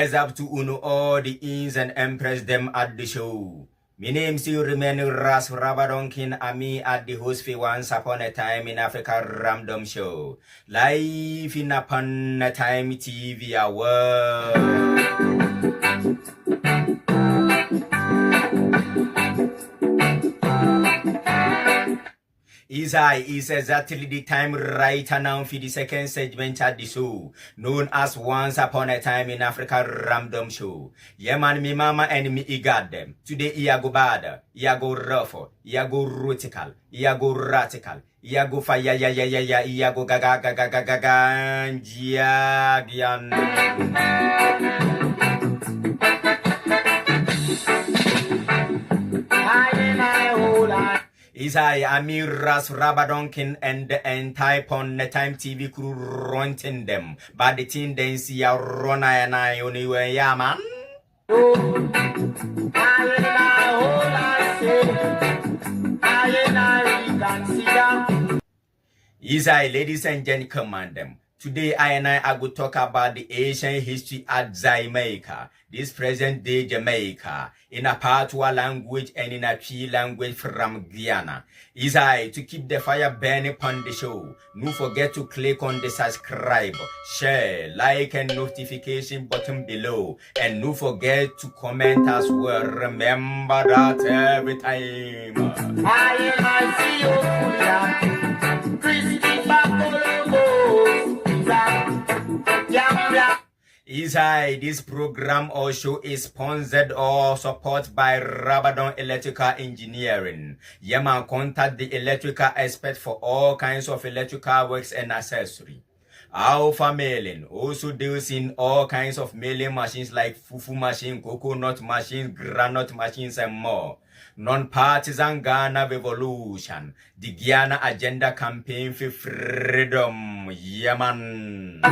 Bless up to Uno all the ins and empress them at the show. My name still remain Ras Rabadonkin Ami at the host for Once Upon a Time in Africa Random Show. Live in Upon a Time TV world. Is exactly the time right now for the second segment at the show, known as Once Upon a Time in Africa Random Show. Yeah man, me mama and me got them. Today I go bad, I go rough, I go rutical, I go radical, I go fire, I go gaga Is I Amir Ras Rabadonkin and the entire Pon Time TV crew running them. But the team then see a run and I only way, yeah, man. Is I, ladies and gentlemen, them. Today I will talk about the ancient history at Jamaica, this present day Jamaica, in a patois language and in a Twi language from Guyana. Is I to keep the fire burning upon the show. No forget to click on the subscribe, share, like and notification button below. And no forget to comment as well. Remember that every time. I see you, Christy this program or show is sponsored or supported by Rabadon Electrical Engineering. Yama contact the electrical expert for all kinds of electrical works and accessories. Alpha Mailing also deals in all kinds of mailing machines like fufu machine, coconut machines, granite machines, and more. Non-partisan Ghana Revolution, the Guyana Agenda Campaign for Freedom, Yemen.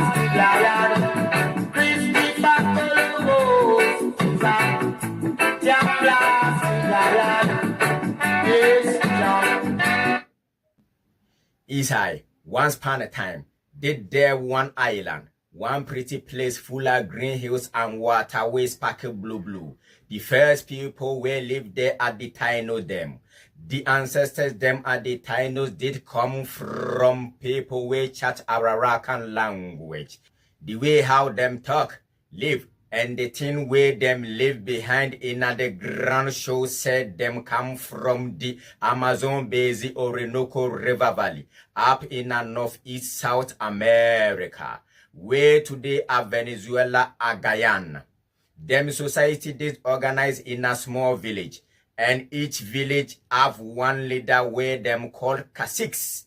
Isai, once upon a time, did there one island, one pretty place full of green hills and waterways sparkle blue. The first people who lived there at the Taino them. The ancestors them at the Tainos did come from people who chat Arawakan language. The way how them talk, live, and the thing where them live behind in the ground show said them come from the Amazon Basin Orinoco River Valley up in Northeast South America, where today are Venezuela and Guyana. Them society did organize in a small village, and each village have one leader where them called caciques.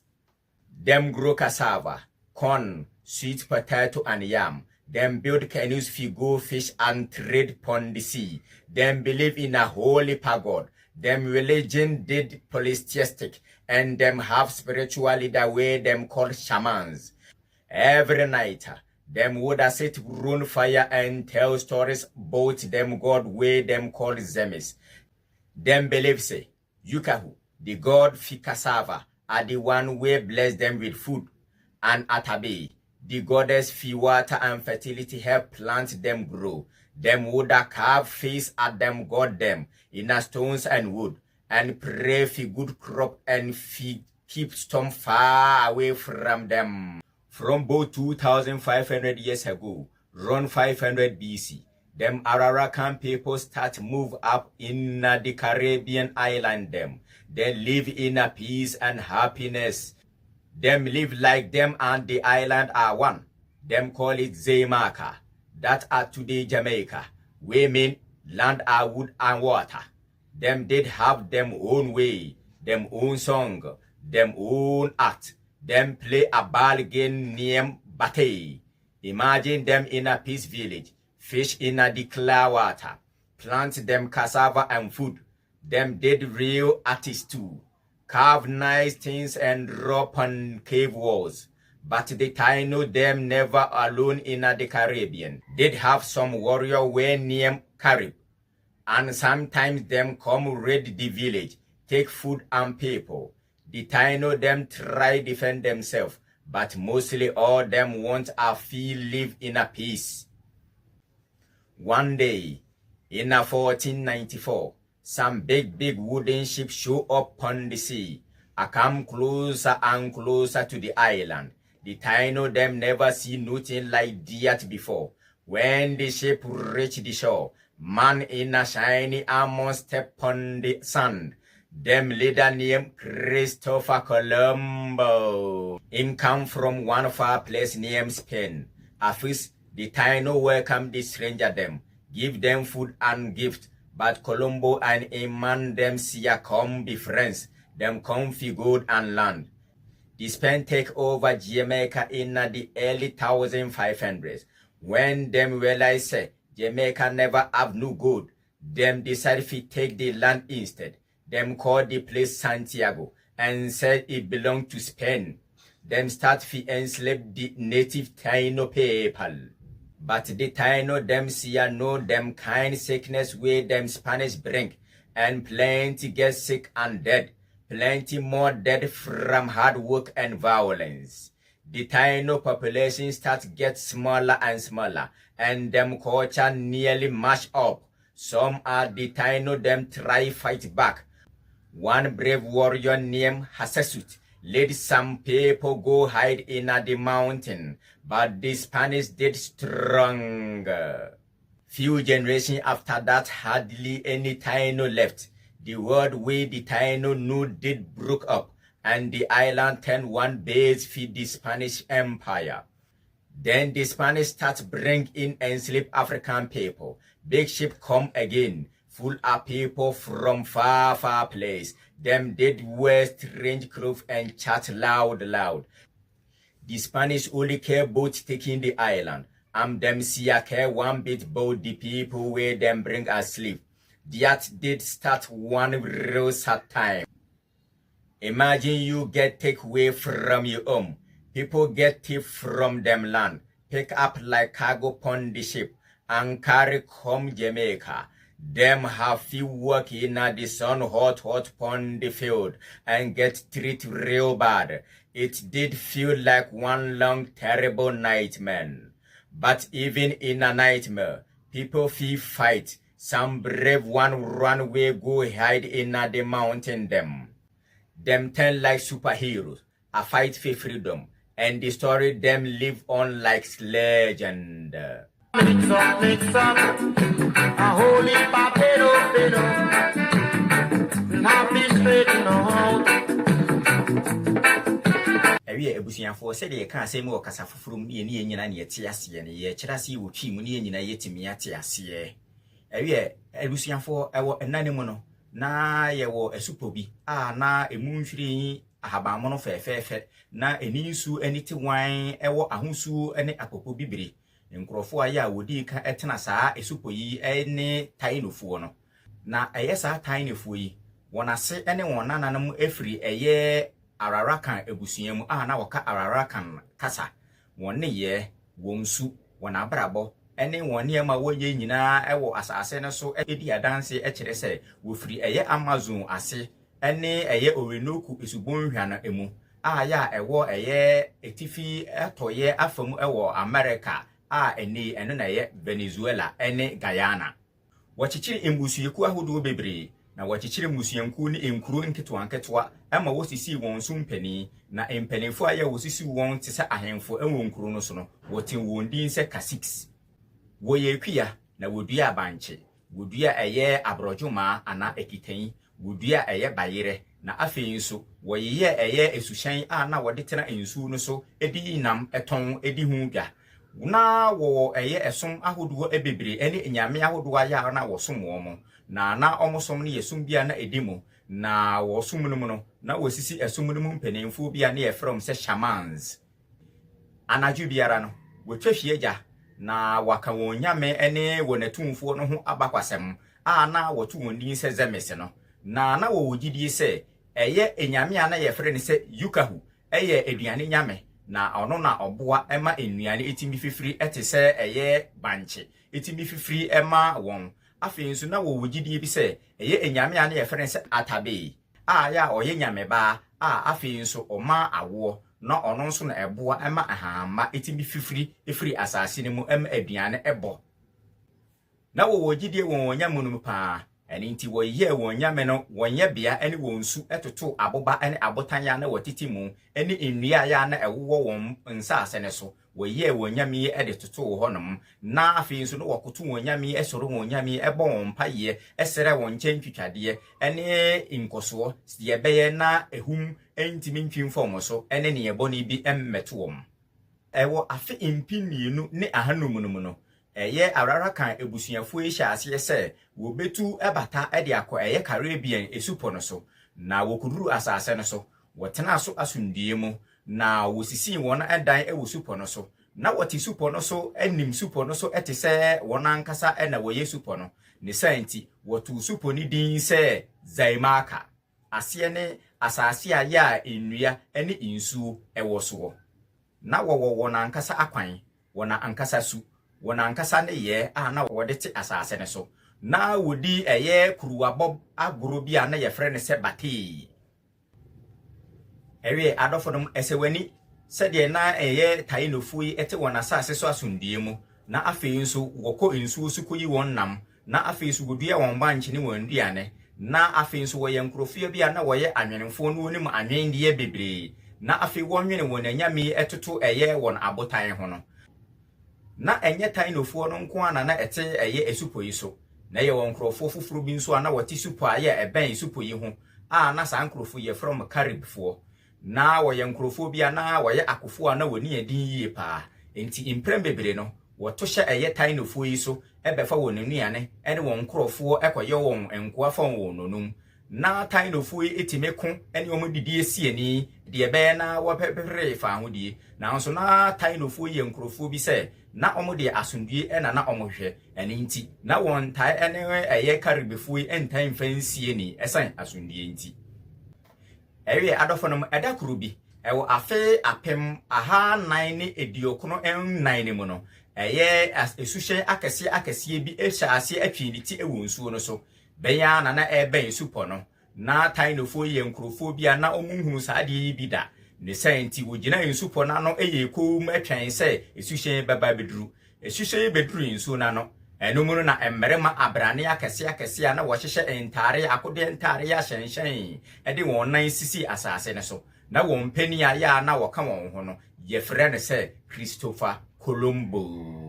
Them grow cassava, corn, sweet potato, and yam. Them build canoes for go fish and trade pon the sea. Them believe in a holy pagod. Them religion did polytheistic, and them have spiritual leader where them called shamans. Every night, them would sit run fire and tell stories about them god where them called Zemis. Them believe say, Yukahu, the god fi cassava, are the one where bless them with food, and Atabe, the goddess fi water and fertility help plant them grow. Them would carve face at them god them in a stones and wood, and pray for good crop and fi keep storm far away from them. From about 2,500 years ago, around 500 BC, them Arawakan people start move up in the Caribbean island them. They live in a peace and happiness. Them live like them and the island are one. Them call it Jamaica. That are today Jamaica. Women, land are wood and water. Them did have them own way, them own song, them own art. Them play a ball game named Batey. Imagine them in a peace village, fish in a clear water, plant them cassava and food. Them did real artists too, carve nice things and draw on cave walls. But the Taino them never alone in the Caribbean. Did have some warrior way named Carib, and sometimes them come raid the village, take food and people. The Taino them try defend themselves, but mostly all them want a feel live in a peace. One day, in 1494, some big wooden ships show up on the sea. I come closer and closer to the island. The Taino them never see nothing like that before. When the ship reach the shore, man in a shiny armor step on the sand. Them leader named Christopher Colombo. Him come from one far place named Spain. At first, the Taino welcome the stranger them, give them food and gift. But Colombo and a man them see come be friends. Them come for gold and land. The Spain take over Jamaica in the early 1500s. When them realize say Jamaica never have no gold, them decide to take the land instead. Them call the place Santiago and said it belonged to Spain. Them start to enslave the native Taino people. But the Taino them see know them kind sickness where them Spanish bring, and plenty get sick and dead. Plenty more dead from hard work and violence. The Taino population starts get smaller and smaller, and them culture nearly mash up. Some are the Taino them try fight back. One brave warrior named Hasesut led some people go hide in the mountain, but the Spanish did stronger. Few generations after that, hardly any Taino left. The world where the Taino knew did broke up, and the island turned one base for the Spanish Empire. Then the Spanish start bring in enslaved African people. Big ship come again, full of people from far place. Them did wear strange clothes and chat loud. The Spanish only care about taking the island. Them see care one bit about the people where them bring asleep. That did start one real sad time. Imagine you get take away from your home. People get thief from them land, pick up like cargo pon the ship, and carry come Jamaica. Them have few work in the sun hot pon the field, and get treated real bad. It did feel like one long terrible nightmare. But even in a nightmare, people feel fight. Some brave one run away go hide in the mountain them turn like superheroes, a fight for freedom, and the story them live on like legend. Mix up, a holy papero, not be straight no. Ewie ebusuafo se de ka asem wo kasa foforom ne ne nyina ne yete ase ne ye kyerɛ ase wo twi mu ne nyina yetimi ate ase. Ewie ebusuafo ewo enane mu no na ye wo asupo bi na emu nhwiri ahaban mo no fefefe na eni nsu ani te wan ewo ahosu ne apopo bibire. Nkrofo aya wodi ka etena saa asupo yi ne tainofo no na eye saa tainofo yi wonase ne wonananom efiri eye Ararakan ebusuamu na waka Ararakan kasa wonne ye wonsu wona brabo ene wonne ma woye nyina ewo asase ne so edi adanse kyere se wofiri eye Amazon ase ene eye Orinoku esubonhwa na emu ya ewo eye etifi etoye afamu ewo America ene eno na ye Venezuela ene Guyana wachichiri embusuyeku ahodo bebre na wachichire musuyanku ni enkuru nketwa ama wosisi won so mpani na empanifo aya wosisi won tese ahemfo enwo nkuru no so no wotin wondin se K6 woye kwia na wodua abanche wodua eye abrojuma ana ekitan wodua eye bayire na afei nso woyeye eye esuhyan na wode tena ensu no so edi nam eton edi hu bia na wo eye esom ahodo ebebre ene enyame ahodo aya na wosom wo mo na omosom ne yesum bia na edimo na wosum no no na wosisi esum no mpanimfo bia na yefrom se shamans anaju biara no wotwahwie gya na waka wonyame ene wonatumfo no ho abakwasem na wotu wondin se zemes no na wogidie se eye enyame na yefre ne se yukahu eye eduane nyame na ono na oboa ema enuane etimi fifiri etese eye banche etimi fifiri ema won afei nso na wogidie bi se eye enyame na yefre ne se atabe ya oye nyame ba afei nso oma awo na ono nso na eboa ema ahama etimi fifiri efiri asase ne mu ema aduane ebo na wo gidie won nyame no pa eni nti wo ye won nyame no wonye bia ene won su etoto aboba ene abotan ya na watiti mu ene nnua ya na ewo won nsa asene so wo ye won nyame ede toto honom na afi nso no wakoto won nyame esoro won nyame ebo won paye esere won nkyentwitwade ene inkoso ye beye na ehum entimi ntwimfom so ene ne yeboni bi emmeto wom ewo afi impinienu ne ahanum no eye arara kan ebusuafo ehia ase se wo betu ebata ede akọ eye Caribbean esupo no so na wokuduru asase no so wotena so asundie mu na wosisi won edan ewusupo no so na woti supo no so enim supo no so etese won ankasa ena woye supo no ne santi wotu supo ni din se Zaimaka ase ne asase aya enua ene insu ewo so na won ankasa akwan won ankasa su wona ankasa ne ye na wode te asase ne so na wodi eye kuruwa bob agoro bia na ye frɛ ne se bati ewe adofodom esewani sede na eye tainofu yi ete wona asase so asundie mu na afei nso wokɔ nsuo su koyi won nam na afei nso godua won banche ne won duane na afei nso woyɛ nkrofie bia na woyɛ anwenefo no onim anwendie bebre na afei wonwene won anyame etoto eye won abotan ho no na enye tainofuo no nko ana na ete eye esupo yi so na ye won krofo fufuru bi nso ana wati supo aye eben supo yi ho na sa nkrofo ye from Caribfo na woye nkrofo bia na woye akofo ana woni adin yie pa enti imprem bebre no woto hye eye tainofuo yi so ebefa won nuane ene won krofo ekoye won enkoa fa won nonum na tainofuo yi etimeko ene omodidi esiani de ebe na wopepere fa hodie na nso na tainofuo ye nkrofo bi se na omode asundue ena na omohwe ene nti na won tai ene eye Caribfo entan fansie ni esan asundue nti ewe adofonom edakuru bi ewo afe apem aha 9 ne ediokono en 9 mu no eye esuhye akese bi ehya ase atwiniti ewo nsuo no so beya na eben supo no na tainofo ye nkrofo bia na omunhunu saade bi da ne senti wogina nsupo na no eye kom atwan se esuhye baba beduru esuhye beduru nsuo na no enumunu na emmerema abrane akese na wo hyehye entare akode entare ya hyenhyen ede won nan sisi asase ne so na won pani ya na woka won ho no ye frɛ ne se Christopher Columbus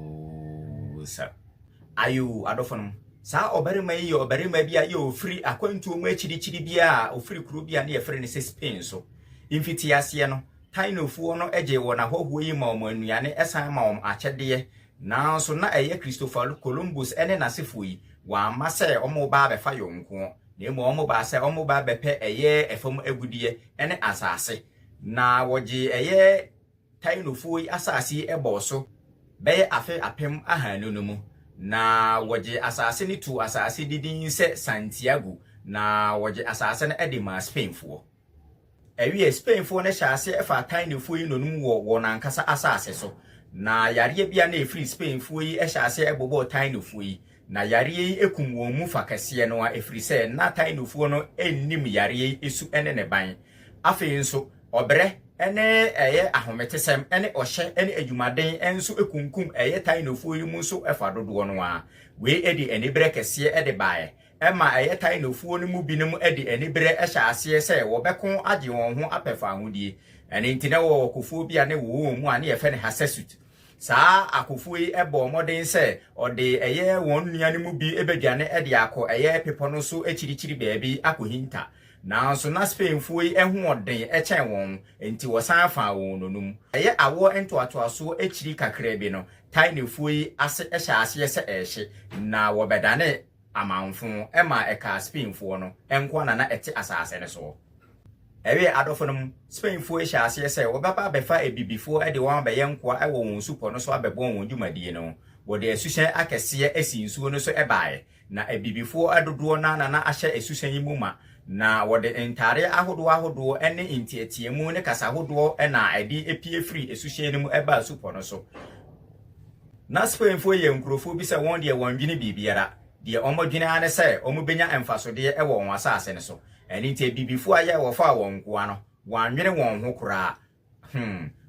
ayu adofonom sa obarima yi obarima bia ye ofiri akwantu mu achirichiri bia ofiri kuru bia na ye frɛ ne se Spain so imfiti ase no tainofuo no eje wona hoho yi ma omo anuane esan ma om akyede na so na eye Christopher Columbus ene nasefo yi wa ma se omo ba be fa yonko na emu omo ba se omo ba be pe eye efam agudie ene asase na woje eye tainofuo yi asase eboso be afe apem ahanu no mu na woje asase ni tu asase didin se Santiago na woje asase na edema Spainfo ewie Spainfo na hyase efa tainofuo yi nonum wo na nkasa asase so na yare bia na efri Spainfo yi ehyase ebobo tainofuo yi na yare yi ekum won mu fakase no a efri se na tainofuo no ennim yare esu ene ne ban afi nso obre ene eye ahometesem ene ohye ene adwumaden enso ekunkum eye tainofuo yi mu so efa dodo no a we edi enibre kese ede bae ema eye tainofuo no mu binom edi enibre ehyase se wo beko age won ho apefa ahodie ene ntine wo kofuo bia ne wo mu ane ye fe ne hasesut saa akofo yi ebo moden se ode eye won nuane mu bi ebeduane ede akọ eye pepo no so achirichiri baabi akohinta na nso na Spainfo yi ehu oden echen won enti wosan fa won nonum eye awo entoatoaso achiri kakra bi no tainefo yi ase ehyase se ehye na wobedane amanfo ema eka Spainfo no enko na ete asase ne so ewe adofonum Spainfo ehyase se wobaba befa ebibifo ede won be yenko ewo won supo no so abebo won dwumadie no wode asuhyen akese asinsuo no so ebae na ebibifo adodo na ahye asuhyen yi mu ma na wode entare ahodo ene intietiemu ne kasa ahodo na edi epie free asuhyen mu eba supo no so na Spainfo ye nkrofo bi se won de won dwine bibiara de omodwine ane se omubenya emfasode ewo won asase ne so eni nti bibifo aye wo fa won koa no wanwene won ho kura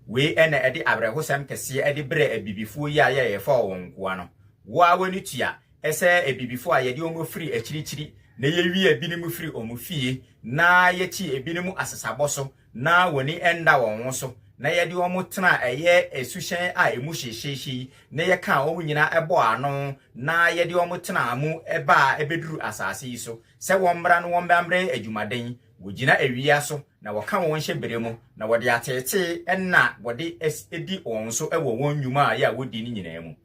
we ene edi abrehosem kese edi bre abibifo yi aye ye fa won koa no wo awani tua ese ebibifo a ye de omo free achirichiri na ye wi ebinim free omo fie na ye chi ebinim asesaboso na woni enda won so na ye de omo tena eye esuhyen a emu hyehyehi na ye ka omo nyina ebo ano na ye de omo tena amu eba ebeduru asase yi so se wombra no wombambre adwumaden wogina awia so na waka won hye beremu na wode atete enna wode edi won so ewo won nnwuma a ya wodi ni nyina mu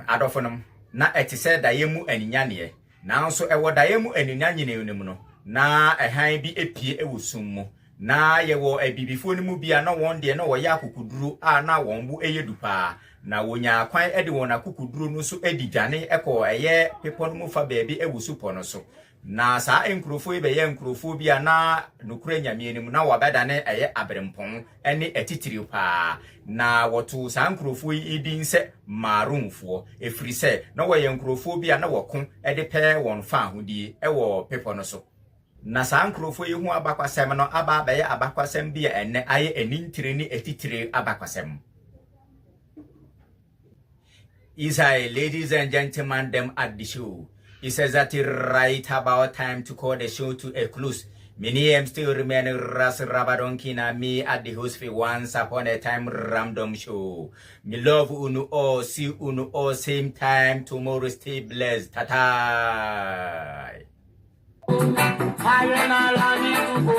adofonom na etise dayemu aninyane nanso ewo dayemu aninyane nenim no na ehan bi epie ewosum mu na yewo ebibifo ni mu bia na won de na wo ya akukuduru a na won bu eyedupa na wonya kwan ede won akukuduru no so edigane eko eye pepo no mu fa baabi ewusupo no so na sa enkrofo ibe ye enkrofo bia na nokura nyame nim na wabedane eye abrempon ene etitiri pa na wotu sa enkrofo idin se marunfo efrise na wo ye enkrofo bia na woko ede pe won fa ahudi ewo pepo no so na sa enkrofo yi hu abakwasem no aba be ye abakwasem bia ene aye enintire ni etitire abakwasem. Isai, ladies and gentlemen, them at the show. It says that it's right about time to call the show to a close. Many am still remaining Ras Rabadonki na me at the host for Once Upon a Time Random Show. Me love unu all, see unu all same time tomorrow. Stay blessed. Tata. I and I to go.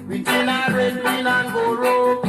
We can red, green and go road.